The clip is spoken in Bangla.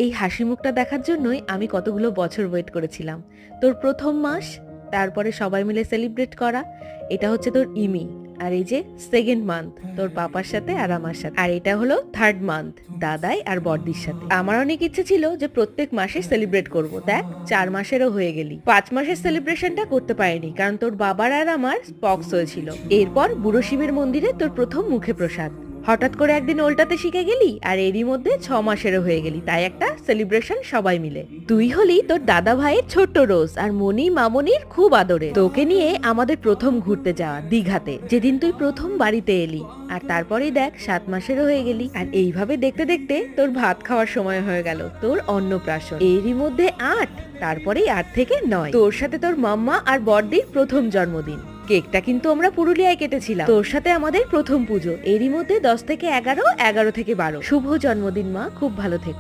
এই হাসি মুখটা দেখার জন্যই আমি কতগুলো বছর ওয়েট করেছিলাম। তোর প্রথম মাস, তারপরে সবাই মিলে সেলিব্রেট করা, এটা হচ্ছে তোর ইমি। আর এই যে সেকেন্ড মান্থ তোর পাপার সাথে আর আমার সাথে, আর এটা হলো থার্ড মান্থ দাদাই আর বড়দির সাথে। আমার অনেক ইচ্ছে ছিল যে প্রত্যেক মাসে সেলিব্রেট করব। দেখ 4 মাসেরও হয়ে গেলি, 5 মাসের সেলিব্রেশনটা করতে পারিনি কারণ তোর বাবার আর আমার পক্স হয়েছিল। এরপর বুড়ো শিবের মন্দিরে তোর প্রথম মুখে প্রসাদ, হঠাৎ করে একদিন উল্টাতে শিখে গেলি আর এরই মধ্যে 6 মাসেরও হয়ে গেলি, তাই একটা সেলিব্রেশন সবাই মিলে। তুই হলি তোর দাদা ভাইয়ের ছোট্ট রোজ, আর মনি মামনির খুব আদরে। তোকে নিয়ে আমাদের প্রথম ঘুরতে যাওয়া দীঘাতে, যেদিন তুই প্রথম বাড়িতে এলি। আর তারপরেই দেখ 7 মাসেরও হয়ে গেলি, আর এইভাবে দেখতে দেখতে তোর ভাত খাওয়ার সময় হয়ে গেল, তোর অন্নপ্রাশন। এরই মধ্যে 8, তারপরেই 8 থেকে 9 তোর সাথে তোর মাম্মা আর বড়দির প্রথম জন্মদিন। কেকটা কিন্তু আমরা পুরুলিয়ায় কেটেছিলাম। তোর সাথে আমাদের প্রথম পুজো, এরই মধ্যে 10 থেকে 11, 11 থেকে 12। শুভ জন্মদিন মা, খুব ভালো থেকো।